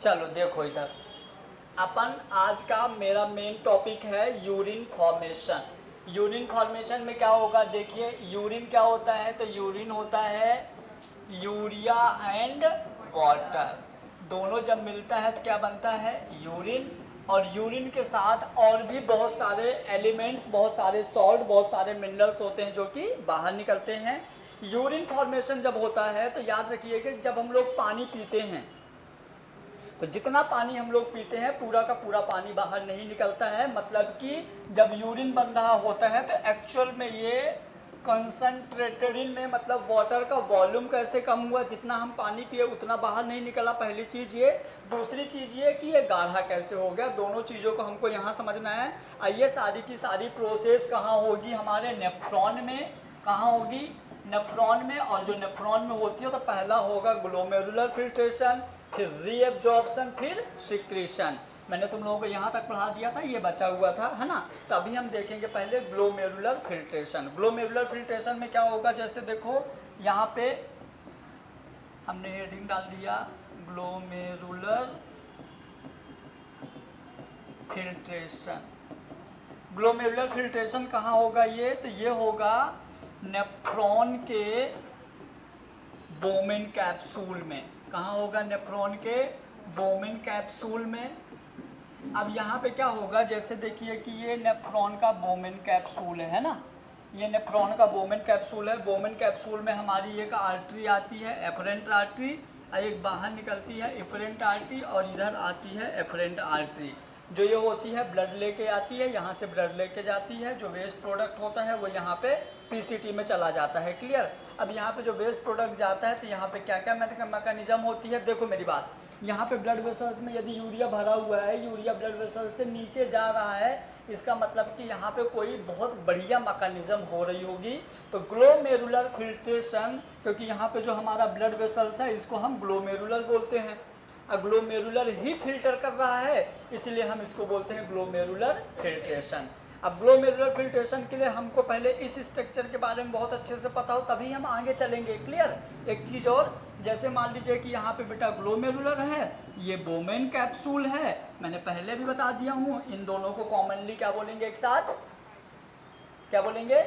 चलो देखो इधर, अपन आज का मेरा मेन टॉपिक है यूरिन फॉर्मेशन। यूरिन फॉर्मेशन में क्या होगा, देखिए यूरिन क्या होता है, तो यूरिन होता है यूरिया एंड वाटर, दोनों जब मिलता है तो क्या बनता है, यूरिन। और यूरिन के साथ और भी बहुत सारे एलिमेंट्स, बहुत सारे सॉल्ट, बहुत सारे मिनरल्स होते हैं जो कि बाहर निकलते हैं। यूरिन फॉर्मेशन जब होता है तो याद रखिए कि जब हम लोग पानी पीते हैं तो जितना पानी हम लोग पीते हैं पूरा का पूरा पानी बाहर नहीं निकलता है, मतलब कि जब यूरिन बन रहा होता है तो एक्चुअल में ये कंसंट्रेटेड में, मतलब वाटर का वॉल्यूम कैसे कम हुआ, जितना हम पानी पिए उतना बाहर नहीं निकला, पहली चीज़ ये। दूसरी चीज़ ये कि ये गाढ़ा कैसे हो गया, दोनों चीज़ों को हमको यहाँ समझना है। आइए, सारी की सारी प्रोसेस कहाँ होगी, हमारे नेफ्रॉन में। कहाँ होगी, नेफ्रॉन में। और जो नेफ्रॉन में होती है तो पहला होगा ग्लोमेरुलर फिल्ट्रेशन, फिर रीएब्जॉर्प्शन, फिर सिक्रीशन। मैंने तुम लोगों को यहाँ तक पढ़ा दिया था, ये बचा हुआ था, है ना। तो अभी हम देखेंगे पहले ग्लोमेरुलर फिल्ट्रेशन। ग्लोमेरुलर फिल्ट्रेशन में क्या होगा, जैसे देखो यहाँ पे हमने हेडिंग डाल दिया ग्लोमेरुलर फिल्ट्रेशन। ग्लोमेरुलर फिल्ट्रेशन कहाँ होगा ये, तो ये होगा नेफ्रॉन के बोमेन कैप्सूल में। कहाँ होगा, नेफ्रॉन के बोमेन कैप्सूल में। अब यहाँ पे क्या होगा, जैसे देखिए कि ये नेफ्रॉन का बोमेन कैप्सूल है ना, ये नेफ्रॉन का बोमेन कैप्सूल है। बोमेन कैप्सूल में हमारी एक आर्टरी आती है, एफरेंट आर्टरी, एक बाहर निकलती है एफरेंट आर्टरी, और इधर आती है एफरेंट आर्टरी। जो ये होती है ब्लड लेके आती है, यहाँ से ब्लड लेके जाती है, जो वेस्ट प्रोडक्ट होता है वो यहाँ पे पीसीटी में चला जाता है। क्लियर। अब यहाँ पे जो वेस्ट प्रोडक्ट जाता है तो यहाँ पे क्या क्या मैकेनिज्म होती है, देखो मेरी बात। यहाँ पे ब्लड वेसल्स में यदि यूरिया भरा हुआ है, यूरिया ब्लड वेसल्स से नीचे जा रहा है, इसका मतलब कि यहाँ पे कोई बहुत बढ़िया मैकेनिज्म हो रही होगी। तो ग्लोमेरुलर फिल्ट्रेशन, क्योंकि यहाँ पे जो हमारा ब्लड वेसल्स है इसको हम ग्लोमेरुलर बोलते हैं, ग्लोमेरुलर ही फिल्टर कर रहा है, इसलिए हम इसको बोलते हैं ग्लोमेरुलर फिल्ट्रेशन। अब ग्लोमेरुलर फिल्ट्रेशन के लिए हमको पहले इस स्ट्रक्चर के बारे में बहुत अच्छे से पता हो, तभी हम आगे चलेंगे। क्लियर। एक चीज़ और, जैसे मान लीजिए कि यहाँ पे बेटा ग्लोमेरुलर है, ये बोमेन कैप्सूल है, मैंने पहले भी बता दिया हूँ। इन दोनों को कॉमनली क्या बोलेंगे, एक साथ क्या बोलेंगे,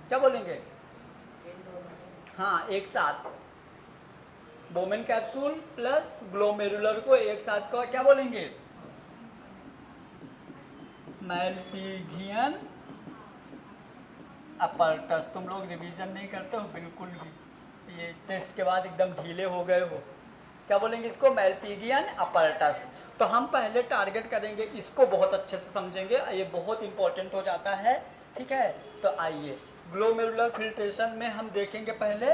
क्या बोलेंगे, हाँ एक साथ बोमेन कैप्सूल प्लस ग्लोमेरुलर को एक साथ का क्या बोलेंगे, मैल्पिघियन अपरटस। तुम लोग रिवीजन नहीं करते हो बिल्कुल भी, ये टेस्ट के बाद एकदम ढीले हो गए हो। क्या बोलेंगे इसको, मैल्पिघियन अपरटस। तो हम पहले टारगेट करेंगे इसको, बहुत अच्छे से समझेंगे, ये बहुत इंपॉर्टेंट हो जाता है। ठीक है, तो आइए ग्लोमेरुलर फिल्ट्रेशन में हम देखेंगे पहले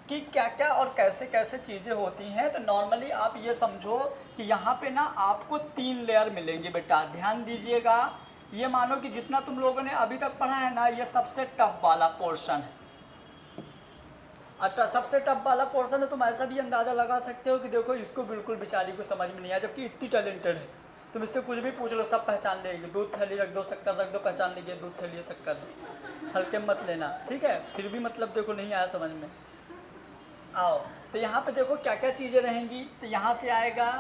कि क्या क्या और कैसे कैसे चीज़ें होती हैं। तो नॉर्मली आप ये समझो कि यहाँ पे ना आपको 3 लेयर मिलेंगे बेटा, ध्यान दीजिएगा। ये मानो कि जितना तुम लोगों ने अभी तक पढ़ा है ना, ये सबसे टफ वाला पोर्शन है। अच्छा, सबसे टफ वाला पोर्शन है। तुम ऐसा भी अंदाज़ा लगा सकते हो कि देखो इसको बिल्कुल बेचारी को समझ में नहीं आया, जबकि इतनी टैलेंटेड है। तुम इससे कुछ भी पूछ लो सब पहचान लेगी। दूध थैली रख दो, शक्कर रख दो, पहचान लेगी दूध थैली शक्कर। हल्के मत लेना, ठीक है। फिर भी मतलब देखो नहीं आया समझ में, आओ। तो यहाँ पे देखो क्या क्या चीज़ें रहेंगी। तो यहाँ से आएगा,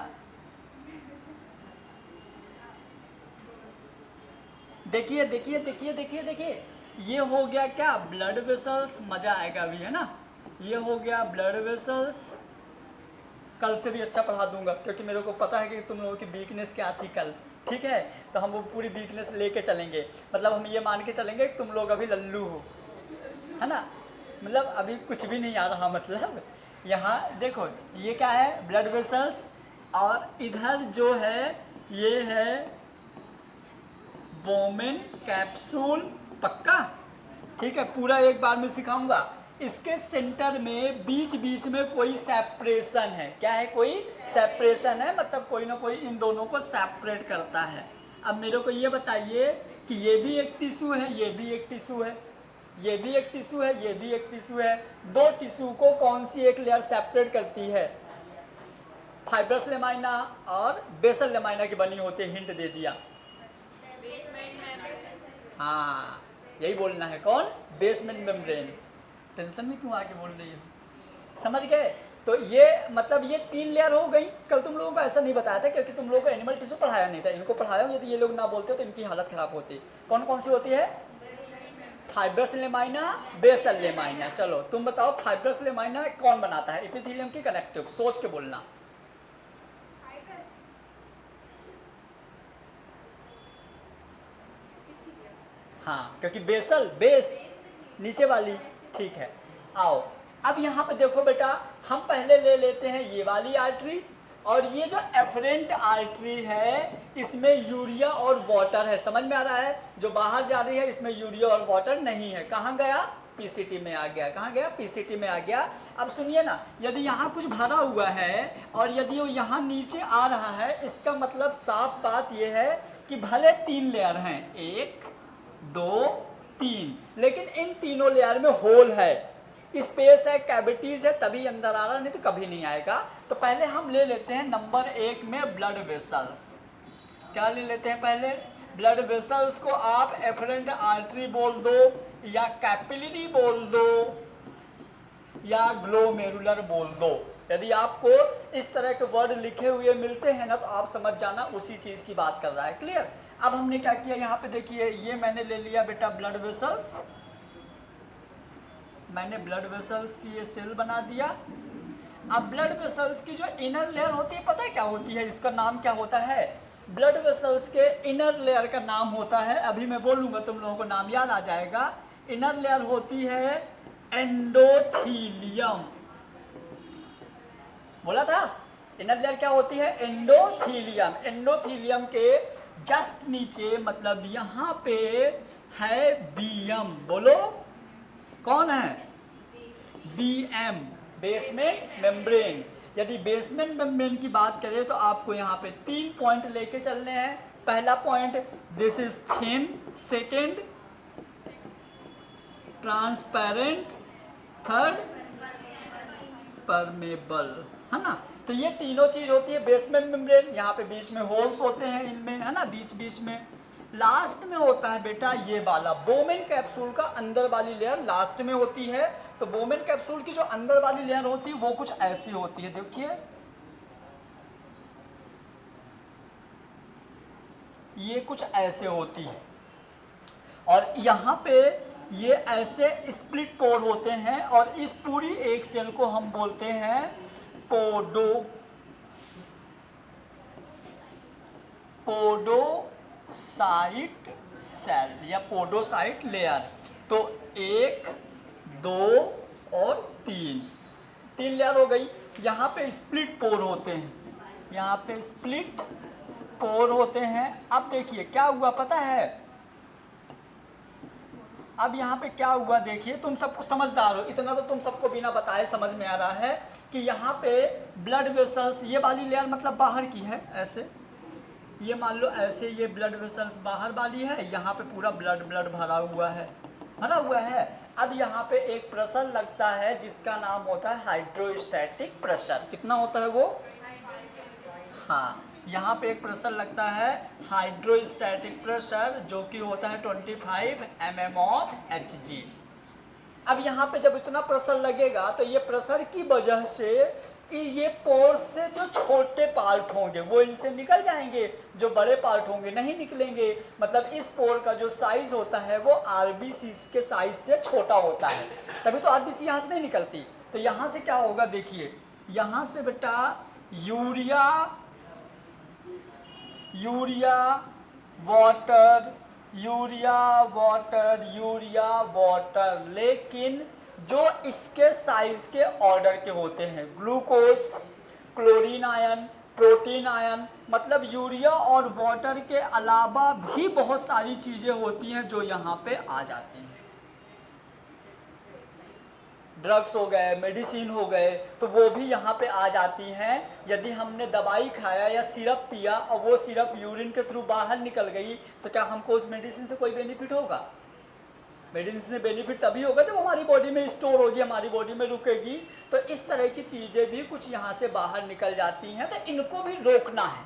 देखिए देखिए देखिए देखिए देखिए, ये हो गया क्या, ब्लड वेसल्स। मज़ा आएगा अभी, है ना। ये हो गया ब्लड वेसल्स। कल से भी अच्छा पढ़ा दूंगा, क्योंकि मेरे को पता है कि तुम लोगों की वीकनेस क्या थी कल। ठीक है, तो हम वो पूरी वीकनेस लेके चलेंगे। मतलब हम ये मान के चलेंगे कि तुम लोग अभी लल्लू हो, है ना। मतलब अभी कुछ भी नहीं आ रहा। मतलब यहाँ देखो ये क्या है, ब्लड वेसल्स, और इधर जो है ये है बोमेन कैप्सूल। पक्का, ठीक है, पूरा एक बार में सिखाऊंगा। इसके सेंटर में बीच बीच में कोई सेपरेशन है। क्या है, कोई सेपरेशन है, मतलब कोई ना कोई इन दोनों को सेपरेट करता है। अब मेरे को ये बताइए कि ये भी एक टिश्यू है, ये भी एक टिश्यू है, ये भी एक टिश्यू है, ये भी एक टिश्यू है। दो टिश्यू को कौन सी एक लेयर सेपरेट करती है, फाइब्रस लेमाइना और बेसल लेमाइना की बनी होती है। हिंट दे दिया, हाँ यही बोलना है। कौन, बेसमेंट मेम्ब्रेन। टेंशन में क्यों आके बोल रही है, समझ गए? तो ये मतलब ये 3 लेयर हो गई। कल तुम लोगों को ऐसा नहीं बताया था क्योंकि तुम लोगों को एनिमल टिश्यू पढ़ाया नहीं था। इनको पढ़ाया, यदि ये लोग ना बोलते तो इनकी हालत खराब होती। कौन कौन सी होती है? Fibrous lamina, basal lamina. चलो तुम बताओ फाइब्रस लेमाइना कौन बनाता है? एपिथेलियम की कनेक्टिव? सोच के बोलना। हाँ, क्योंकि बेसल, बेस नीचे वाली। ठीक है, आओ अब यहाँ पे देखो बेटा, हम पहले ले लेते हैं ये वाली आर्टरी, और ये जो एफरेंट आर्टरी है इसमें यूरिया और वाटर है। समझ में आ रहा है? जो बाहर जा रही है इसमें यूरिया और वाटर नहीं है। कहाँ गया? पीसीटी में आ गया। कहाँ गया? पीसीटी में आ गया। अब सुनिए ना, यदि यहाँ कुछ भरा हुआ है और यदि वो यहाँ नीचे आ रहा है, इसका मतलब साफ बात ये है कि भले 3 लेयर हैं, 1 2 3, लेकिन इन तीनों लेयर में होल है, स्पेस है, कैविटीज है, तभी अंदर आ रहा, नहीं तो कभी नहीं आएगा। तो पहले हम ले लेते हैं नंबर 1 में ब्लड वेसल्स। क्या ले लेते हैं पहले? ब्लड वेसल्स को आप एफरेंट आर्टरी बोल दो, या कैपिलरी बोल दो, या ग्लोमेरुलर बोल दो। यदि आपको इस तरह के वर्ड लिखे हुए मिलते हैं ना, तो आप समझ जाना उसी चीज़ की बात कर रहा है। क्लियर? अब हमने क्या किया, यहाँ पे देखिए, ये मैंने ले लिया बेटा ब्लड वेसल्स। मैंने ब्लड वेसल्स की ये सेल बना दिया। अब ब्लड वेसल्स की जो इनर लेयर होती है, पता है क्या होती है? इसका नाम क्या होता है? ब्लड वेसल्स के इनर लेयर का नाम होता है, अभी मैं बोलूँगा तुम लोगों को नाम याद आ जाएगा। इनर लेयर होती है एंडोथीलियम। बोला था? इनर लेयर क्या होती है? एंडोथीलियम। एंडोथीलियम के जस्ट नीचे, मतलब यहाँ पे है बीएम। बोलो कौन है? BM, basement membrane. यदि बेसमेंट मेम्ब्रेन की बात करें तो आपको यहाँ पे 3 पॉइंट लेके चलने हैं। पहला point, this is thin. Second, transparent. Third, permeable, है ना? तो ये तीनों चीज होती है बेसमेंट मेम्ब्रेन। यहाँ पे बीच में होल्स होते हैं इनमें, है ना, बीच बीच में। लास्ट में होता है बेटा ये वाला बोमेन कैप्सूल का अंदर वाली लेयर लास्ट में होती है। तो बोमेन कैप्सूल की जो अंदर वाली लेयर होती है वो कुछ ऐसी होती है, देखिए ये कुछ ऐसे होती है, और यहाँ पे ये ऐसे स्प्लिट पोर होते हैं, और इस पूरी एक सेल को हम बोलते हैं पोडोसाइट सेल या पोडोसाइट लेयर। तो 1 2 और 3 लेयर हो गई। यहाँ पे स्प्लिट पोर होते हैं, यहाँ पे स्प्लिट पोर होते हैं। अब देखिए क्या हुआ पता है? अब यहाँ पे क्या हुआ देखिए, तुम सबको समझदार हो, इतना तो तुम सबको बिना बताए समझ में आ रहा है कि यहाँ पे ब्लड वेसल्स, ये वाली लेयर मतलब बाहर की है, ऐसे ये मान लो ऐसे, ये ब्लड वेसल्स बाहर वाली है, यहाँ पे पूरा ब्लड भरा हुआ है, भरा हुआ है। अब यहाँ पे एक प्रेशर लगता है जिसका नाम होता है हाइड्रोस्टैटिक प्रेशर। कितना होता है वो? हाँ, यहाँ पे एक प्रेशर लगता है हाइड्रोस्टैटिक प्रेशर, जो कि होता है 25 mm ऑफ Hg। अब यहाँ पे जब इतना प्रेशर लगेगा तो ये प्रेशर की वजह से ये पोर्स से जो छोटे पार्ट होंगे वो इनसे निकल जाएंगे, जो बड़े पार्ट होंगे नहीं निकलेंगे। मतलब इस पोर का जो साइज होता है वो आरबीसी के साइज से छोटा होता है, तभी तो आरबीसी यहाँ से नहीं निकलती। तो यहाँ से क्या होगा देखिए, यहाँ से बेटा यूरिया वाटर, लेकिन जो इसके साइज के ऑर्डर के होते हैं, glucose, chlorine ion, protein ion, मतलब यूरिया और वाटर के अलावा भी बहुत सारी चीज़ें होती हैं जो यहाँ पे आ जाती हैं। ड्रग्स हो गए, मेडिसिन हो गए, तो वो भी यहाँ पे आ जाती हैं। यदि हमने दवाई खाया या सिरप पिया और वो सिरप यूरिन के थ्रू बाहर निकल गई, तो क्या हमको उस मेडिसिन से कोई बेनिफिट होगा? मेडिसिन से बेनिफिट तभी होगा जब हमारी बॉडी में स्टोर होगी, हमारी बॉडी में रुकेगी। तो इस तरह की चीज़ें भी कुछ यहाँ से बाहर निकल जाती हैं, तो इनको भी रोकना है।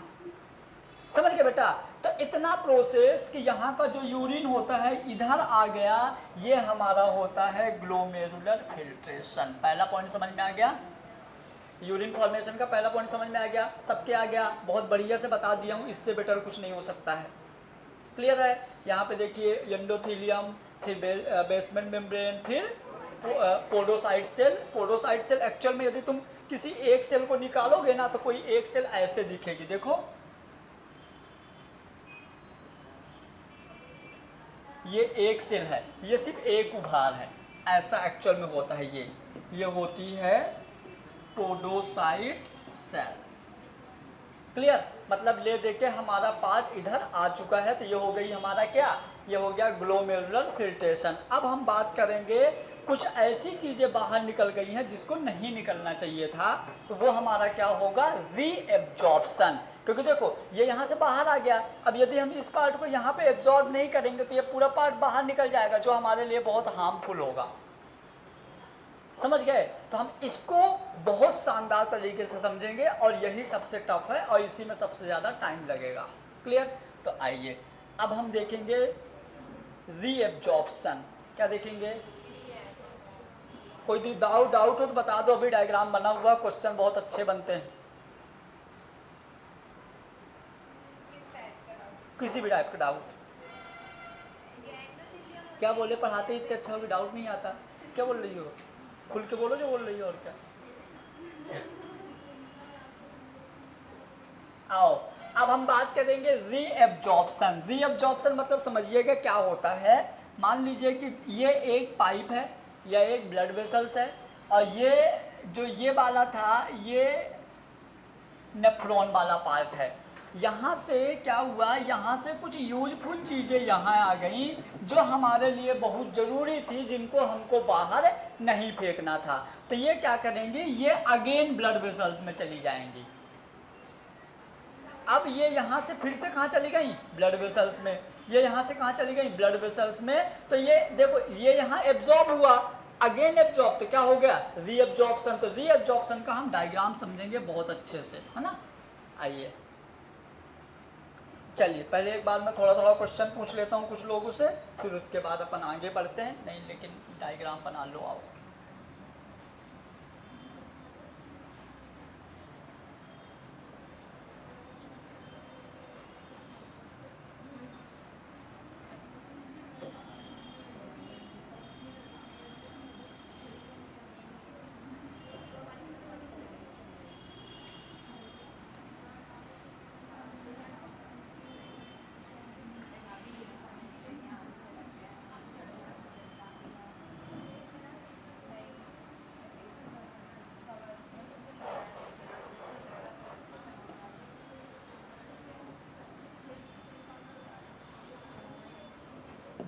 समझ गए बेटा। तो इतना प्रोसेस कि यहाँ का जो यूरिन होता है इधर आ गया, ये हमारा होता है ग्लोमेरुलर फिल्ट्रेशन। पहला पॉइंट समझ में आ गया, यूरिन फॉर्मेशन का पहला पॉइंट समझ में आ गया, सबके आ गया, बहुत बढ़िया से बता दिया हूँ, इससे बेटर कुछ नहीं हो सकता है। क्लियर है। यहाँ पे देखिए एंडोथेलियम, फिर बेसमेंट मेम्ब्रेन, फिर podocyte cell. Podocyte cell actual में यदि तुम किसी एक सेल को निकालोगे ना तो कोई एक सेल ऐसे दिखेगी, देखो ये एक सेल है, ये सिर्फ एक उभार है, ऐसा एक्चुअल में होता है। ये होती है पोडोसाइट सेल। क्लियर। मतलब ले देके हमारा पार्ट इधर आ चुका है, तो ये हो गई हमारा क्या, ये हो गया ग्लोमेरुलर फिल्ट्रेशन। अब हम बात करेंगे कुछ ऐसी चीज़ें बाहर निकल गई हैं जिसको नहीं निकलना चाहिए था, तो वो हमारा क्या होगा, रीएब्जॉर्प्शन। क्योंकि देखो ये यहाँ से बाहर आ गया, अब यदि हम इस पार्ट को यहाँ पे एब्जॉर्ब नहीं करेंगे तो ये पूरा पार्ट बाहर निकल जाएगा, जो हमारे लिए बहुत हार्मफुल होगा। समझ गए। तो हम इसको बहुत शानदार तरीके से समझेंगे और यही सबसे टफ है और इसी में सबसे ज़्यादा टाइम लगेगा। क्लियर। तो आइए अब हम देखेंगे रीएब्जॉर्प्शन। क्या देखेंगे, कोई डाउट हो तो बता दो, अभी डायग्राम बना हुआ, क्वेश्चन बहुत अच्छे बनते हैं। किसी भी टाइप का डाउट। क्या बोले, पढ़ाते इतने अच्छा भी डाउट नहीं आता। क्या बोल रही हो, खुल के बोलो जो बोल रही हो, और क्या। आओ अब हम बात करेंगे रीएब्जॉर्प्शन। रीएब्जॉर्प्शन मतलब समझिएगा क्या होता है। मान लीजिए कि ये एक पाइप है या एक ब्लड वेसल्स है, और ये जो ये वाला था ये नेफ्रॉन वाला पार्ट है। यहाँ से क्या हुआ, यहाँ से कुछ यूजफुल चीज़ें यहाँ आ गई जो हमारे लिए बहुत ज़रूरी थी, जिनको हमको बाहर नहीं फेंकना था। तो ये क्या करेंगे, ये अगेन ब्लड वेसल्स में चली जाएंगी। अब ये यहाँ से फिर से कहाँ चली गई, ब्लड वेसल्स में। ये यहाँ से कहाँ चली गई, ब्लड वेसल्स में। तो ये देखो ये यहाँ एब्जॉर्ब हुआ, अगेन एब्जॉर्ब, तो क्या हो गया, रीएब्जॉर्प्शन। तो रीएब्जॉर्प्शन का हम डायग्राम समझेंगे बहुत अच्छे से, है ना। आइए चलिए पहले एक बार मैं थोड़ा थोड़ा क्वेश्चन पूछ लेता हूँ कुछ लोगों से, फिर उसके बाद अपन आगे बढ़ते हैं। नहीं लेकिन डायग्राम बना लो, आओ।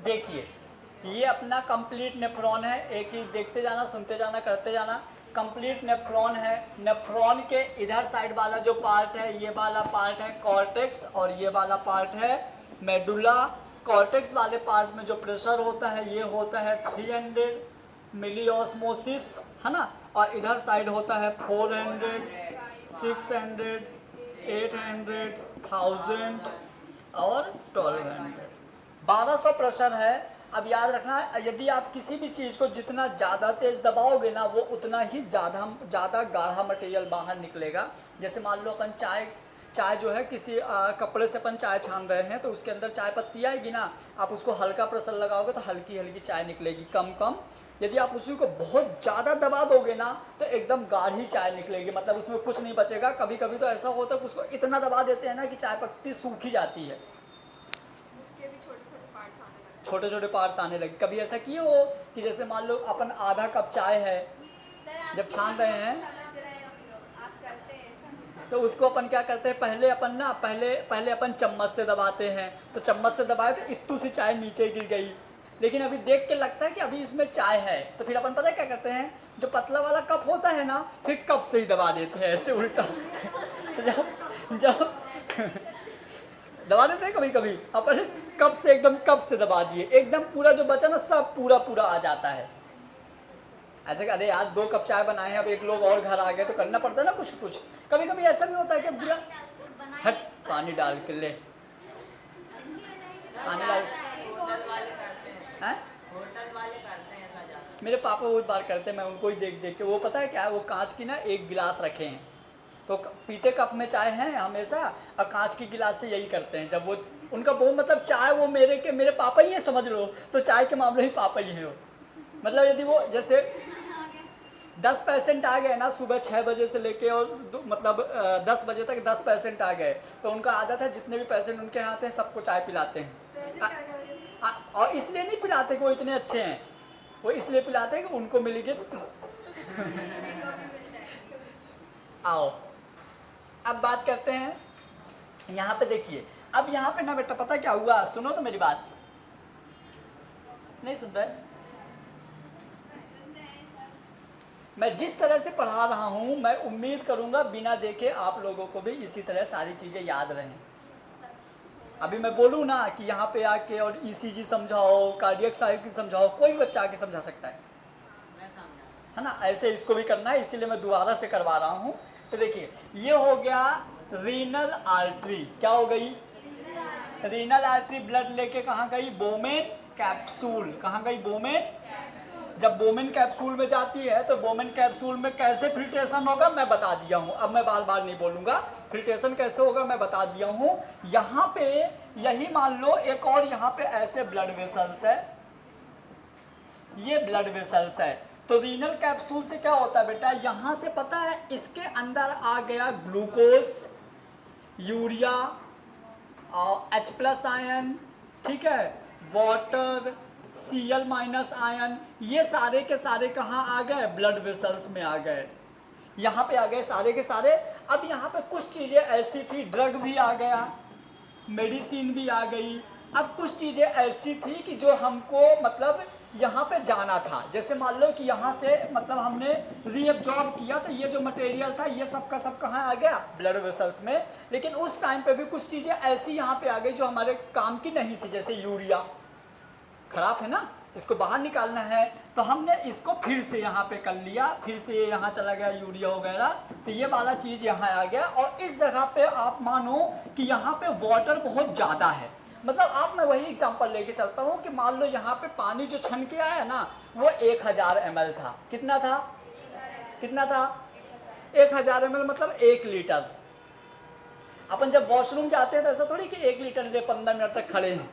देखिए ये अपना कंप्लीट नेफ्रॉन है, एक ही देखते जाना, सुनते जाना, करते जाना। कंप्लीट नेफ्रॉन है। नेफ्रॉन के इधर साइड वाला जो पार्ट है, ये वाला पार्ट है कॉर्टेक्स, और ये वाला पार्ट है मेडुला। कॉर्टेक्स वाले पार्ट में जो प्रेशर होता है ये होता है 300 मिलीऑस्मोसिस, है ना। और इधर साइड होता है 400, 600, 800, 1000 और 1200। 1200 प्रेशर है। अब याद रखना, यदि आप किसी भी चीज़ को जितना ज़्यादा तेज़ दबाओगे ना, वो उतना ही ज़्यादा गाढ़ा मटेरियल बाहर निकलेगा। जैसे मान लो अपन चाय जो है किसी कपड़े से अपन चाय छान रहे हैं, तो उसके अंदर चाय पत्ती आएगी ना, आप उसको हल्का प्रेशर लगाओगे तो हल्की हल्की चाय निकलेगी, कम कम। यदि आप उसी को बहुत ज़्यादा दबा दोगे ना तो एकदम गाढ़ी चाय निकलेगी, मतलब उसमें कुछ नहीं बचेगा। कभी कभी तो ऐसा होता है कि उसको इतना दबा देते हैं ना कि चाय पत्ती सूखी जाती है, छोटे छोटे पार्ट्स आने लगे। कभी ऐसा किए हो कि जैसे मान लो अपन आधा कप चाय है जब छान रहे हैं, तो उसको अपन क्या करते हैं, पहले अपन चम्मच से दबाते हैं, तो चम्मच से दबाए तो इत्तू सी चाय नीचे गिर गई। लेकिन अभी देख के लगता है कि अभी इसमें चाय है, तो फिर अपन पता है क्या करते हैं, जो पतला वाला कप होता है ना, फिर कप से ही दबा देते हैं ऐसे उल्टा। तो जब दबा देते हैं कभी कभी अपन कप से दबा दिए, एकदम पूरा जो बचा ना सब पूरा आ जाता है। ऐसे अरे यार 2 कप चाय बनाए हैं, अब एक लोग और घर आ गए तो करना पड़ता है ना कुछ कुछ। कभी कभी ऐसा भी होता है कि बुरा पानी डाल के ले पानी डाल। होटल वाले करते हैं, हैं? होटल वाले करते हैं ऐसा ज़्यादा। मेरे पापा बहुत बार करते हैं, मैं उनको ही देख देख के। वो पता है क्या है, वो कांच की ना एक गिलास रखे हैं, तो पीते कप में चाय है हमेशा, और कांच की गिलास से यही करते हैं। जब वो उनका वो मतलब चाय वो मेरे पापा ही है समझ लो, तो चाय के मामले में पापा ही है वो। मतलब यदि वो जैसे 10% आ गए ना सुबह 6 बजे से लेके और मतलब 10 बजे तक 10% आ गए, तो उनका आदत है जितने भी पेशेंट उनके यहाँ आते हैं सबको चाय पिलाते हैं। और इसलिए नहीं पिलाते कि वो इतने अच्छे हैं, वो इसलिए पिलाते हैं कि उनको मिलेगी तो आओ अब बात करते हैं यहाँ पे। देखिए अब यहाँ पे ना बेटा पता क्या हुआ, सुनो तो मेरी बात, नहीं सुन रहे? मैं जिस तरह से पढ़ा रहा हूँ मैं उम्मीद करूँगा बिना देखे आप लोगों को भी इसी तरह सारी चीज़ें याद रहें। अभी मैं बोलूँ ना कि यहाँ पे आके और ईसीजी समझाओ, कार्डियक साइकिल समझाओ, कोई भी बच्चा आके समझा सकता है ना, ऐसे इसको भी करना है, इसीलिए मैं दोबारा से करवा रहा हूँ। तो देखिए ये हो गया रीनल आर्टरी, क्या हो गई? रीनल आर्टरी ब्लड लेके कहाँ गई? Bowman capsule. कहाँ गई? बोमेन। जब बोमेन कैप्सूल में जाती है तो बोमेन कैप्सूल में कैसे फिल्ट्रेशन होगा मैं बता दिया हूँ, अब मैं बार बार नहीं बोलूँगा। फिल्ट्रेशन कैसे होगा मैं बता दिया हूँ। यहाँ पे यही मान लो एक और यहाँ पे ऐसे ब्लड वेसल्स है, ये ब्लड वेसल्स है। तो रीनल कैप्सूल से क्या होता है बेटा, यहाँ से पता है इसके अंदर आ गया ग्लूकोज, यूरिया और H+ आयन, ठीक है, वाटर, Cl- आयन, ये सारे के सारे कहाँ आ गए? ब्लड वेसल्स में आ गए, यहाँ पे आ गए सारे के सारे। अब यहाँ पे कुछ चीज़ें ऐसी थी, ड्रग भी आ गया, मेडिसिन भी आ गई। अब कुछ चीज़ें ऐसी थी कि जो हमको मतलब यहाँ पे जाना था, जैसे मान लो कि यहाँ से मतलब हमने रीअब्जॉर्ब किया तो ये जो मटेरियल था ये सब का सब कहाँ आ गया? ब्लड वेसल्स में। लेकिन उस टाइम पे भी कुछ चीज़ें ऐसी यहाँ पे आ गई जो हमारे काम की नहीं थी, जैसे यूरिया खराब है ना, इसको बाहर निकालना है, तो हमने इसको फिर से यहाँ पे कर लिया, फिर से ये यहाँ चला गया यूरिया वगैरह, तो ये वाला चीज़ यहाँ आ गया। और इस जगह पे आप मानो कि यहाँ पे वाटर बहुत ज़्यादा है। मतलब आप मैं वही एग्जांपल लेके चलता हूँ कि मान लो यहाँ पे पानी जो छन के आया ना वो 1000 ml था। कितना था? कितना था? 1000 ml मतलब 1 लीटर। अपन जब वॉशरूम जाते हैं तो ऐसा थोड़ी कि 1 लीटर ले 15 मिनट तक खड़े हैं,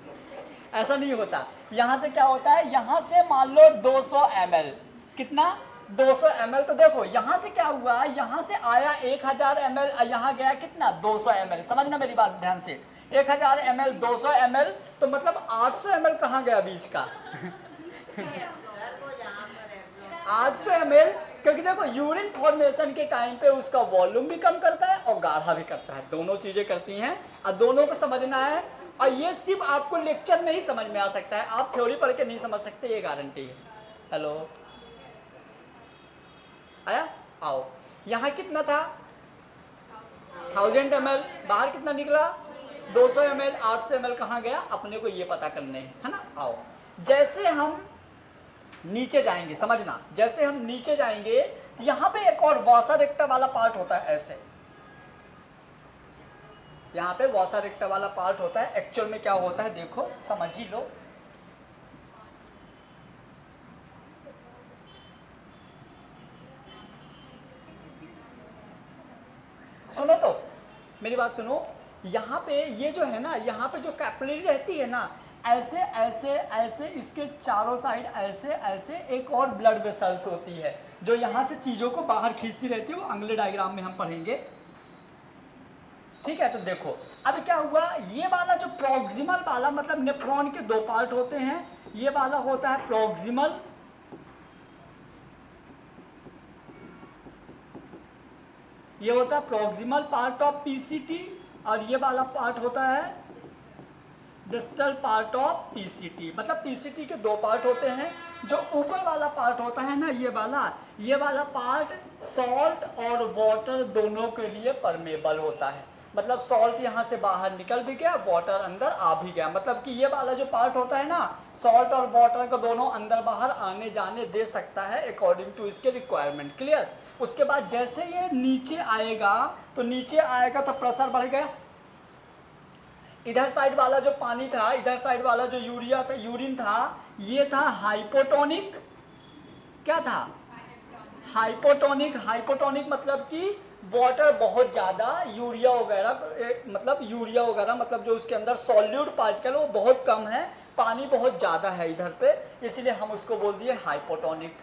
ऐसा नहीं होता। यहाँ से क्या होता है, यहाँ से मान लो 200 ml, कितना? 200 ml। तो देखो यहाँ से क्या हुआ, यहाँ से आया 1000 ml, यहाँ गया कितना? 200 ml। समझना मेरी बात ध्यान से, 1000 ml 200 ml, तो मतलब 800 ml कहाँ गया बीच का? 800 ml, क्योंकि देखो यूरिन फॉर्मेशन के टाइम पे उसका वॉल्यूम भी कम करता है और गाढ़ा भी करता है, दोनों चीजें करती हैं और दोनों को समझना है। और ये सिर्फ आपको लेक्चर में ही समझ में आ सकता है, आप थ्योरी पढ़ के नहीं समझ सकते, ये गारंटी है। हेलो आया? आओ, यहाँ कितना था? 1000 ml, बाहर कितना निकला? 200 ml। 800 ml कहाँ गया? अपने को ये पता करने है ना। आओ, जैसे हम नीचे जाएंगे, समझना, जैसे हम नीचे जाएंगे यहाँ पे एक और वॉसा रेक्टा वाला पार्ट होता है, ऐसे यहाँ पे वॉसा रेक्टा वाला पार्ट होता है। एक्चुअल में क्या होता है देखो, समझ ही लो। सुनो तो मेरी बात सुनो, यहाँ पे ये जो है ना, यहाँ पे जो कैपिलरी रहती है ना, ऐसे ऐसे ऐसे इसके चारों साइड ऐसे ऐसे एक और ब्लड वेसल्स होती है जो यहाँ से चीज़ों को बाहर खींचती रहती है, वो अगले डायग्राम में हम पढ़ेंगे, ठीक है। तो देखो अब क्या हुआ, ये वाला जो प्रॉक्सिमल वाला मतलब नेफ्रॉन के 2 पार्ट होते हैं, ये वाला होता है प्रॉक्सिमल, ये होता है प्रॉक्सिमल पार्ट ऑफ पीसीटी, और ये वाला पार्ट होता है डिस्टल पार्ट ऑफ पीसीटी। मतलब पीसीटी के 2 पार्ट होते हैं। जो ऊपर वाला पार्ट होता है ना, ये वाला पार्ट सॉल्ट और वाटर दोनों के लिए परमेबल होता है। मतलब सॉल्ट यहाँ से बाहर निकल भी गया, वाटर अंदर आ भी गया। मतलब कि ये वाला जो पार्ट होता है ना, सॉल्ट और वाटर को दोनों अंदर बाहर आने जाने दे सकता है अकॉर्डिंग टू इसके रिक्वायरमेंट। क्लियर? उसके बाद जैसे ये नीचे आएगा तो प्रेशर बढ़ गया, इधर साइड वाला जो पानी था, इधर साइड वाला जो यूरिया था, यूरिन था, ये था हाइपोटोनिक। क्या था? हाइपोटोनिक। हाइपोटोनिक मतलब कि वाटर बहुत ज़्यादा, यूरिया वगैरह मतलब यूरिया वगैरह मतलब जो उसके अंदर सॉल्यूट पार्टिकल वो बहुत कम है, पानी बहुत ज़्यादा है इधर पे, इसलिए हम उसको बोल दिए हाइपोटोनिक।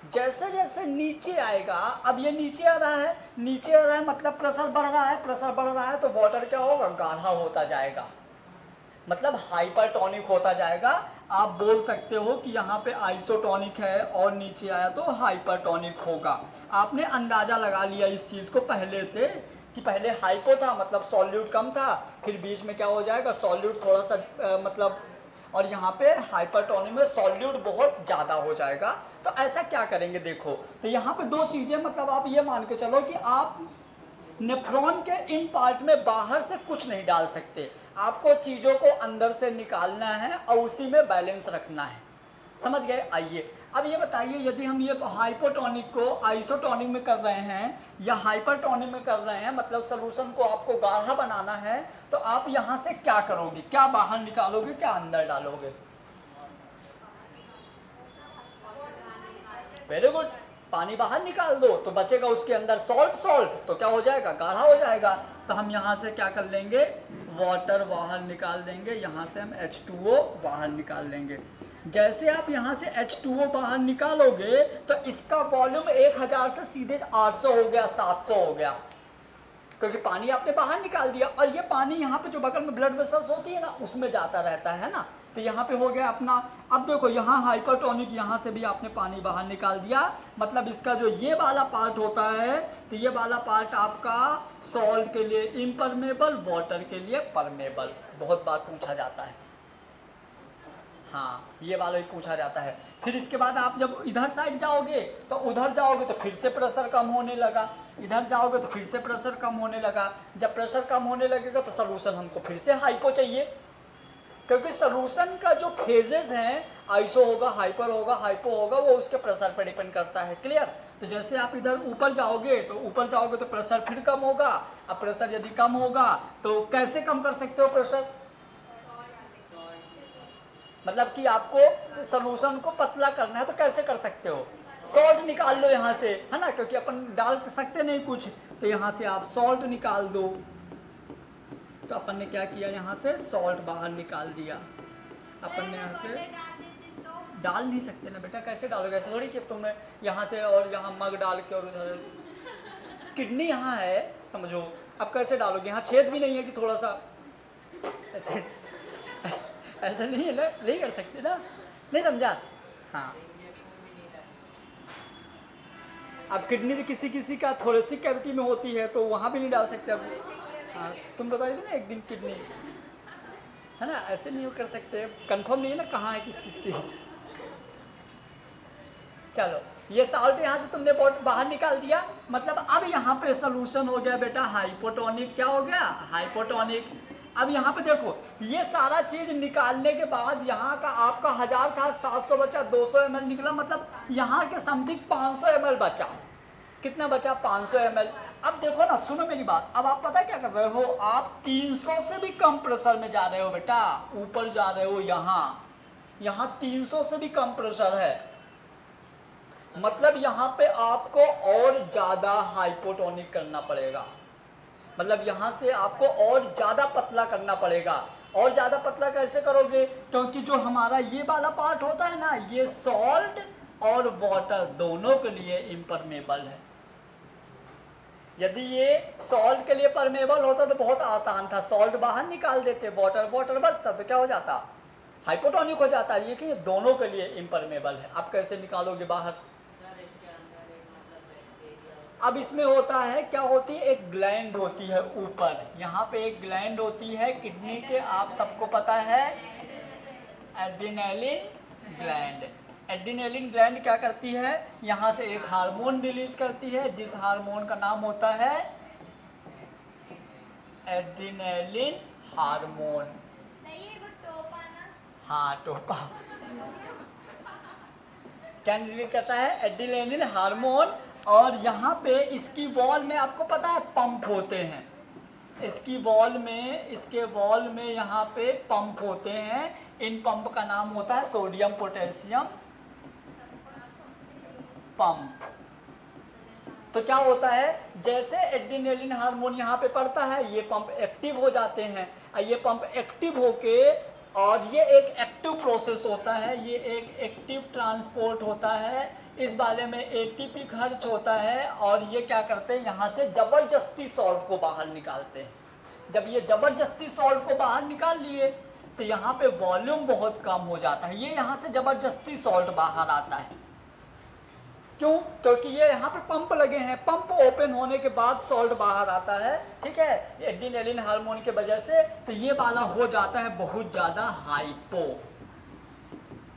जैसे जैसे नीचे आएगा, अब ये नीचे आ रहा है, नीचे आ रहा है मतलब प्रेशर बढ़ रहा है, प्रेशर बढ़ रहा है तो वाटर क्या होगा? गाढ़ा होता जाएगा, मतलब हाइपरटोनिक होता जाएगा। आप बोल सकते हो कि यहाँ पे आइसोटोनिक है और नीचे आया तो हाइपरटोनिक होगा। आपने अंदाज़ा लगा लिया इस चीज़ को पहले से कि पहले हाइपो था मतलब सॉल्यूट कम था, फिर बीच में क्या हो जाएगा? सॉल्यूट थोड़ा सा मतलब, और यहाँ पे हाइपरटोनिक में सॉल्यूट बहुत ज़्यादा हो जाएगा। तो ऐसा क्या करेंगे देखो, तो यहाँ पे दो चीज़ें, मतलब आप ये मान के चलो कि आप नेफ्रॉन के इन पार्ट में बाहर से कुछ नहीं डाल सकते, आपको चीज़ों को अंदर से निकालना है और उसी में बैलेंस रखना है। समझ गए? आइए अब ये बताइए, यदि हम ये हाइपोटोनिक को आइसोटोनिक में कर रहे हैं या हाइपरटोनिक में कर रहे हैं, मतलब सलूशन को आपको गाढ़ा बनाना है, तो आप यहाँ से क्या करोगे? क्या बाहर निकालोगे, क्या अंदर डालोगे? वेरी गुड, पानी बाहर निकाल दो तो बचेगा उसके अंदर सॉल्ट, सॉल्ट तो क्या हो जाएगा? गाढ़ा हो जाएगा। तो हम यहाँ से क्या कर लेंगे? वाटर बाहर निकाल देंगे, यहाँ से हम H2O बाहर निकाल लेंगे। जैसे आप यहाँ से H2O बाहर निकालोगे तो इसका वॉल्यूम 1000 से सीधे 800 हो गया, 700 हो गया, क्योंकि पानी आपने बाहर निकाल दिया। और ये पानी यहाँ पे जो बगल में ब्लड वेसल्स होती है ना, उसमें जाता रहता है ना, तो यहाँ पे हो गया अपना। अब देखो यहाँ हाइपरटोनिक, यहाँ से भी आपने पानी बाहर निकाल दिया, मतलब इसका जो ये वाला पार्ट होता है, तो ये वाला पार्ट आपका सॉल्ट के लिए इम्परमेबल, वाटर के लिए परमेबल। बहुत बार पूछा जाता है, हाँ ये वाला भी पूछा जाता है। फिर इसके बाद आप जब इधर साइड जाओगे तो उधर जाओगे तो फिर से प्रेशर कम होने लगा, इधर जाओगे तो फिर से प्रेशर कम होने लगा। जब प्रेशर कम होने लगेगा तो सॉल्यूशन हमको फिर से हाइपो चाहिए, क्योंकि सॉल्यूशन का जो फेजेस हैं, आइसो होगा, हाइपर होगा, हाइपो होगा, वो उसके प्रेशर पर डिपेंड करता है। क्लियर? तो जैसे आप इधर ऊपर जाओगे तो प्रेशर फिर कम होगा। अब प्रेशर यदि कम होगा तो कैसे कम कर सकते हो प्रेशर? मतलब कि आपको सॉल्यूशन को पतला करना है तो कैसे कर सकते हो? सॉल्ट निकाल लो यहाँ से, है ना, क्योंकि अपन डाल सकते नहीं कुछ, तो यहाँ से आप सॉल्ट निकाल दो। तो अपन ने क्या किया? यहाँ से सॉल्ट बाहर निकाल दिया। अपन ने यहाँ से डाल नहीं सकते ना बेटा, कैसे डालोगे? ऐसे थोड़ी कि तुमने यहाँ से और यहाँ मग डाल के और उधर किडनी यहाँ है, समझो, अब कैसे डालोगे? यहाँ छेद भी नहीं है कि थोड़ा सा ऐसे ऐसा नहीं है ना, नहीं कर सकते ना, नहीं समझा? हाँ, अब किडनी तो किसी किसी का थोरेसिक कैविटी में होती है तो वहाँ भी नहीं डाल सकते। अब हाँ, तुम बता रहे थे ना एक दिन किडनी, है ना, ऐसे नहीं कर सकते, कंफर्म नहीं है ना कहाँ है किस किस की। चलो, ये सॉल्ट यहाँ से तुमने बाहर निकाल दिया, मतलब अब यहाँ पे सॉल्यूशन हो गया बेटा हाइपोटोनिक। क्या हो गया? हाइपोटोनिक। अब यहाँ पे देखो, ये सारा चीज निकालने के बाद यहाँ का आपका 1000 था, 700 बचा, 200 ml निकला, मतलब यहाँ के समथिंग 500 ml बचा। कितना बचा? 500 ml। अब देखो ना, सुनो मेरी बात, अब आप पता क्या कर रहे हो? आप 300 से भी कम प्रेशर में जा रहे हो बेटा, ऊपर जा रहे हो। यहाँ 300 से भी कम प्रेशर है, मतलब यहाँ पे आपको और ज़्यादा हाइपोटोनिक करना पड़ेगा, मतलब यहाँ से आपको और ज़्यादा पतला करना पड़ेगा। और ज़्यादा पतला कैसे करोगे? क्योंकि जो हमारा ये वाला पार्ट होता है ना, ये सॉल्ट और वाटर दोनों के लिए इम्परमेबल है। यदि ये सॉल्ट के लिए परमेबल होता तो बहुत आसान था, सॉल्ट बाहर निकाल देते, वाटर बचता, तो क्या हो जाता? हाइपोटोनिक हो जाता है। लेकिन ये दोनों के लिए इम्परमेबल है। आप कैसे निकालोगे बाहर? अब इसमें होता है, क्या होती है, एक ग्लैंड होती है ऊपर, यहाँ पे एक ग्लैंड होती है किडनी के, आप सबको पता है, एड्रेनालिन ग्लैंड। एड्रेनालिन ग्लैंड क्या करती है? यहाँ से एक हार्मोन रिलीज करती है, जिस हार्मोन का नाम होता है एड्रेनालिन हार्मोन। सही है, वो टोपा ना? हाँ, टोपा। क्या रिलीज करता है? Adrenaline hormone. और यहाँ पे इसकी वॉल में आपको पता है पंप होते हैं, इसके वॉल में यहाँ पे पंप होते हैं। इन पंप का नाम होता है सोडियम पोटेशियम पंप। तो क्या होता है, जैसे एड्रेनालिन हार्मोन यहाँ पे पड़ता है ये पंप एक्टिव हो जाते हैं। ये पंप एक्टिव होके, और ये एक एक्टिव प्रोसेस होता है, ये एक एक्टिव ट्रांसपोर्ट होता है। इस बारे में एटीपी खर्च होता है और ये क्या करते हैं, यहाँ से ज़बरदस्ती सॉल्ट को बाहर निकालते हैं। जब ये ज़बरदस्ती सॉल्ट को बाहर निकाल लिए तो यहाँ पे वॉल्यूम बहुत कम हो जाता है। ये यहाँ से ज़बरदस्ती सॉल्ट बाहर आता है। क्यों? क्योंकि ये यहाँ पे पंप लगे हैं। पंप ओपन होने के बाद सॉल्ट बाहर आता है, ठीक है, एड्रेनालिन हार्मोन के वजह से। तो ये वाला हो जाता है बहुत ज़्यादा हाइपो।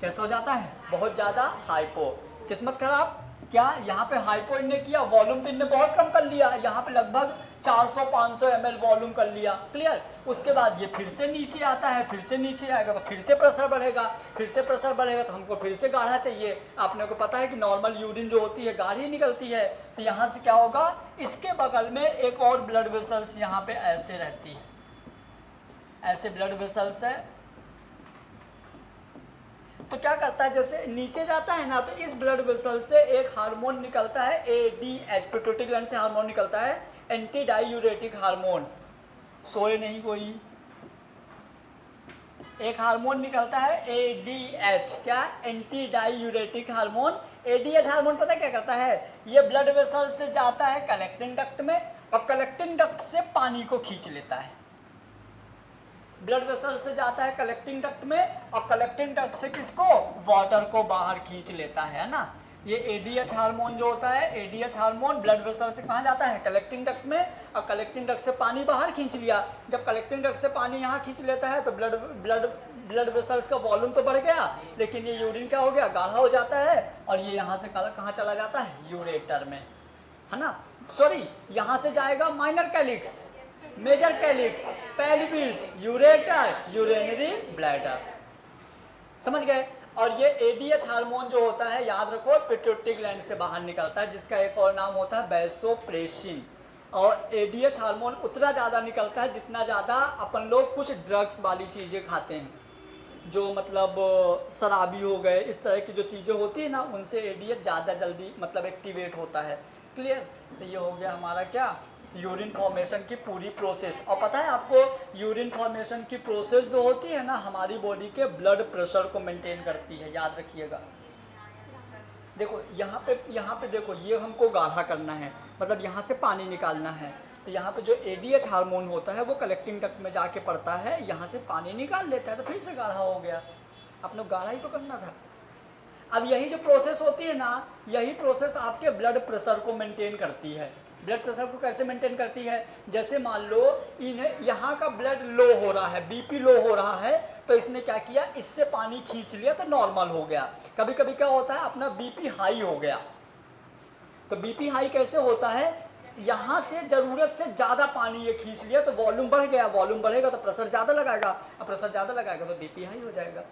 कैसा हो जाता है? बहुत ज़्यादा हाइपो। किस्मत खराब, क्या यहाँ पे हाइपो इनने किया, वॉल्यूम तो इनने बहुत कम कर लिया। यहाँ पे लगभग 400-500 ml वॉल्यूम कर लिया, क्लियर। उसके बाद ये फिर से नीचे आता है, फिर से नीचे आएगा तो फिर से प्रेशर बढ़ेगा, फिर से प्रेशर बढ़ेगा तो हमको फिर से गाढ़ा चाहिए। आपने को पता है कि नॉर्मल यूरिन जो होती है गाढ़ी निकलती है। तो यहाँ से क्या होगा, इसके बगल में एक और ब्लड वेसल्स यहाँ पे ऐसे रहती है, ऐसे ब्लड वेसल्स है। तो क्या करता है, जैसे नीचे जाता है ना, तो इस ब्लड वेसल से एक हार्मोन निकलता है ADH, पिट्यूटरी ग्लैंड से हार्मोन निकलता है एंटी डायूरेटिक हार्मोन। सोए नहीं कोई, एक हार्मोन निकलता है ADH, क्या, anti diuretic hormone. ADH hormone पता क्या करता है, ये ब्लड वेसल से जाता है कलेक्टिंग डक्ट में और कलेक्टिंग डक्ट से पानी को खींच लेता है। ब्लड वेसल से जाता है कलेक्टिंग डक्ट में और कलेक्टिंग डक्ट से किसको, वाटर को बाहर खींच लेता है ना। ये ADH हार्मोन जो होता है, ADH हार्मोन ब्लड वेसल से कहाँ जाता है, कलेक्टिंग डक्ट में, और कलेक्टिंग डक्ट से पानी बाहर खींच लिया। जब कलेक्टिंग डक्ट से पानी यहाँ खींच लेता है तो ब्लड वेसल्स का वॉल्यूम तो बढ़ गया, लेकिन ये यूरिन क्या हो गया, गाढ़ा हो जाता है और ये यहाँ से कहाँ चला जाता है, यूरेटर में, है ना। सॉरी, यहाँ से जाएगा minor calyx, major calyx, pelvis, ureter, urinary bladder, समझ गए। और ये ADH हार्मोन जो होता है, याद रखो, पिट्यूटरी ग्लैंड से बाहर निकलता है, जिसका एक और नाम होता है वैसोप्रेसिन। और ADH हार्मोन उतना ज़्यादा निकलता है जितना ज़्यादा अपन लोग कुछ ड्रग्स वाली चीज़ें खाते हैं, जो मतलब शराबी हो गए, इस तरह की जो चीज़ें होती है ना, उनसे ADH ज़्यादा जल्दी मतलब एक्टिवेट होता है, क्लियर। तो ये हो गया हमारा क्या, यूरिन फॉर्मेशन की पूरी प्रोसेस। और पता है आपको, यूरिन फॉर्मेशन की प्रोसेस जो होती है ना, हमारी बॉडी के ब्लड प्रेशर को मेंटेन करती है, याद रखिएगा। देखो यहाँ पे देखो, ये हमको गाढ़ा करना है, मतलब यहाँ से पानी निकालना है। तो यहाँ पे जो ADH हार्मोन होता है वो कलेक्टिंग डक्ट में जाके पड़ता है, यहाँ से पानी निकाल लेता है, तो फिर से गाढ़ा हो गया। अपने गाढ़ा ही तो करना था। अब यही जो प्रोसेस होती है ना, यही प्रोसेस आपके ब्लड प्रेशर को मेंटेन करती है। ब्लड प्रेशर को कैसे मेंटेन करती है, जैसे मान लो यहाँ का ब्लड लो हो रहा है, BP लो हो रहा है, तो इसने क्या किया, इससे पानी खींच लिया तो नॉर्मल हो गया। कभी कभी क्या होता है, अपना BP हाई हो गया। तो BP हाई कैसे होता है, यहाँ से ज़रूरत से ज़्यादा पानी ये खींच लिया तो वॉल्यूम बढ़ गया, वॉल्यूम बढ़ेगा तो प्रेशर ज़्यादा लगाएगा, और प्रेशर ज़्यादा लगाएगा तो BP हाई हो जाएगा।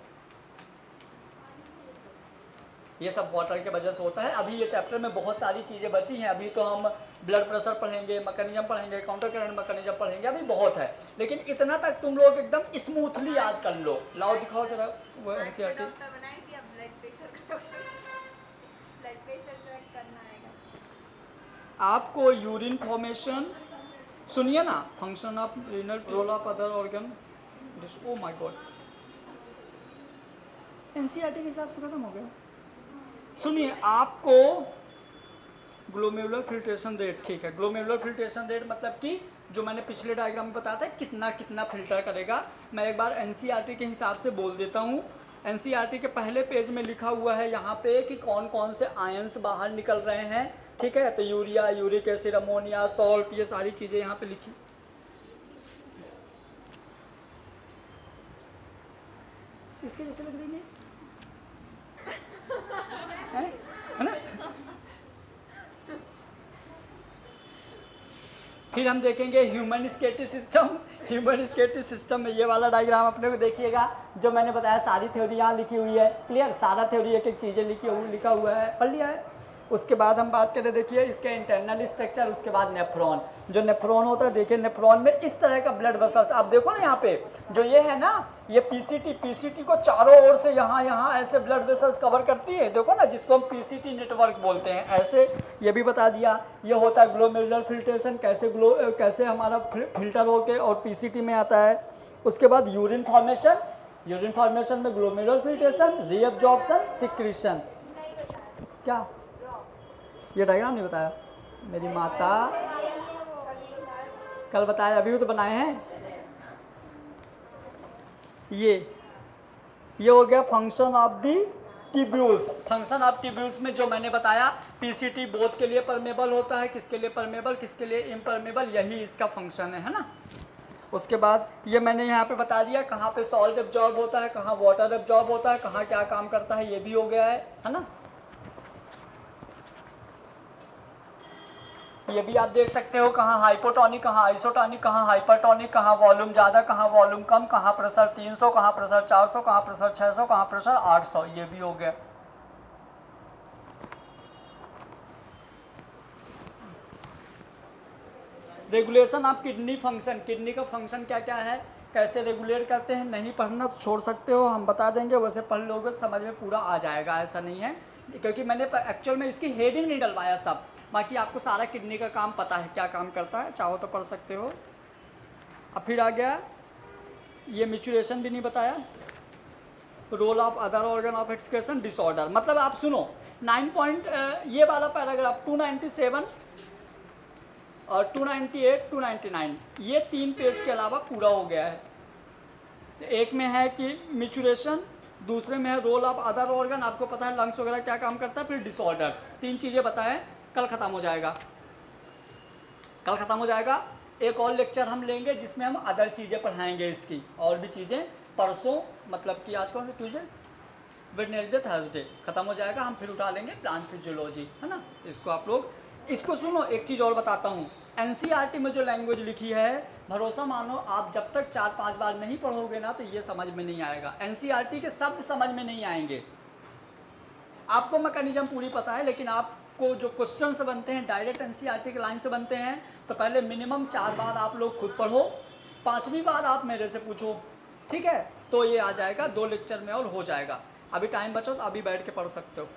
ये सब वाटर के वजह से होता है। अभी ये चैप्टर में बहुत सारी चीज़ें बची हैं, अभी तो हम ब्लड प्रेशर पढ़ेंगे, मैकेनिज्म पढ़ेंगे, काउंटर करंट मैकेनिज्म पढ़ेंगे, अभी बहुत है। लेकिन इतना तक तुम लोग एकदम स्मूथली याद कर लो। लाओ दिखाओ जरा वो NCERT। डॉक्टर बनाई थी, अब ब्लड प्रेशर चेक करना आएगा। आपको यूरिन फॉर्मेशन सुनिए ना, function of renal role of other organ, oh my god, NCERT के हिसाब से खत्म हो गया। सुनिए, आपको ग्लोमेरुलर फिल्ट्रेशन रेट, ठीक है, ग्लोमेरुलर फिल्ट्रेशन रेट मतलब कि जो मैंने पिछले डायग्राम में बताया था कितना कितना फिल्टर करेगा, मैं एक बार NCERT के हिसाब से बोल देता हूँ। NCERT के पहले पेज में लिखा हुआ है यहाँ पे कि कौन कौन से आयंस बाहर निकल रहे हैं, ठीक है। तो urea, uric acid, ammonia, salt, ये सारी चीज़ें यहाँ पे लिखी। इसके जैसे लग रही है ना। फिर हम देखेंगे ह्यूमन स्केटी सिस्टम। ह्यूमन स्केटी सिस्टम में ये वाला डायग्राम अपने को देखिएगा, जो मैंने बताया सारी थ्योरी यहाँ लिखी हुई है, क्लियर। सारा थ्योरी एक एक चीज़ें लिखा हुआ है, पढ़ लिया है। उसके बाद हम बात करें, देखिए इसके इंटरनल स्ट्रक्चर, उसके बाद नेफ्रॉन। जो नेफ्रॉन होता है, देखिए नेफ्रॉन में इस तरह का ब्लड वेसल्स, आप देखो ना यहाँ पे जो ये है ना, ये पीसीटी को चारों ओर से यहाँ ऐसे ब्लड वेसल्स कवर करती है, देखो ना, जिसको हम पीसीटी नेटवर्क बोलते हैं। ऐसे ये भी बता दिया। ये होता है ग्लोमेरुलर फिल्ट्रेशन, कैसे हमारा फिल्टर होके और पीसीटी में आता है। उसके बाद यूरिन फॉर्मेशन में ग्लोमेरुलर फिल्ट्रेशन, रीअब्जॉर्प्शन, सिक्रीशन। नहीं बताया क्या ये डायग्राम नहीं बताया? मेरी माता कल बताया, अभी भी तो बनाए हैं। ये हो गया function of the tubules. Function of tubules में जो मैंने बताया, पीसीटी बोथ के लिए परमेबल होता है, किसके लिए परमेबल, किसके लिए इम्परमेबल, यही इसका फंक्शन है ना। उसके बाद ये मैंने यहाँ पे बता दिया कहाँ पे सॉल्ट एब्जॉर्ब होता है, कहाँ वाटर एब्जॉर्ब होता है, कहाँ क्या काम करता है, ये भी हो गया है ना। ये भी आप देख सकते हो, कहाँ हाइपोटोनिक, कहाँ आइसोटोनिक, कहाँ हाइपरटोनिक, कहाँ वॉल्यूम ज़्यादा, कहाँ वॉल्यूम कम, कहाँ प्रेशर 300, कहाँ प्रेशर 400, कहाँ प्रेशर 600, कहाँ प्रेशर 800, ये भी हो गया। Regulation of kidney function, kidney का फंक्शन क्या क्या है, कैसे रेगुलेट करते हैं, नहीं पढ़ना तो छोड़ सकते हो, हम बता देंगे, वैसे पढ़ लोगे तो समझ में पूरा आ जाएगा, ऐसा नहीं है, क्योंकि मैंने एक्चुअल में इसकी हेडिंग नहीं डलवाया सब, बाकी आपको सारा किडनी का काम पता है, क्या काम करता है, चाहो तो पढ़ सकते हो। अब फिर आ गया, ये मैच्योरेशन भी नहीं बताया, role of other organ of excretion disorder. मतलब आप सुनो, 9 ये वाला पैराग्राफ 297 और 298, 299, ये 3 पेज के अलावा पूरा हो गया है। एक में है कि मैच्योरेशन, दूसरे में है रोल ऑफ अदर ऑर्गन, आपको पता है लंग्स वगैरह क्या काम करता है, फिर डिसऑर्डर्स। 3 चीज़ें बताएं, कल ख़त्म हो जाएगा, कल ख़त्म हो जाएगा। एक और लेक्चर हम लेंगे जिसमें हम अदर चीज़ें पढ़ाएंगे, इसकी और भी चीज़ें। परसों, मतलब कि आज कौन सा ट्यूसडे, वेडनेसडे, थर्सडे ख़त्म हो जाएगा, हम फिर उठा लेंगे प्लांट फिजियोलॉजी, है ना। इसको आप लोग इसको सुनो। एक चीज़ और बताता हूँ, एनसीईआरटी में जो लैंग्वेज लिखी है, भरोसा मानो आप जब तक 4-5 बार नहीं पढ़ोगे ना तो ये समझ में नहीं आएगा। एनसीईआरटी के शब्द समझ में नहीं आएंगे, आपको मैकेनिज्म पूरी पता है, लेकिन आपको जो क्वेश्चन से बनते हैं डायरेक्ट एनसीईआरटी के लाइन से बनते हैं, तो पहले मिनिमम 4 बार आप लोग खुद पढ़ो, 5वीं बार आप मेरे से पूछो, ठीक है, तो ये आ जाएगा। 2 लेक्चर में और हो जाएगा। अभी टाइम बचो तो अभी बैठ के पढ़ सकते हो।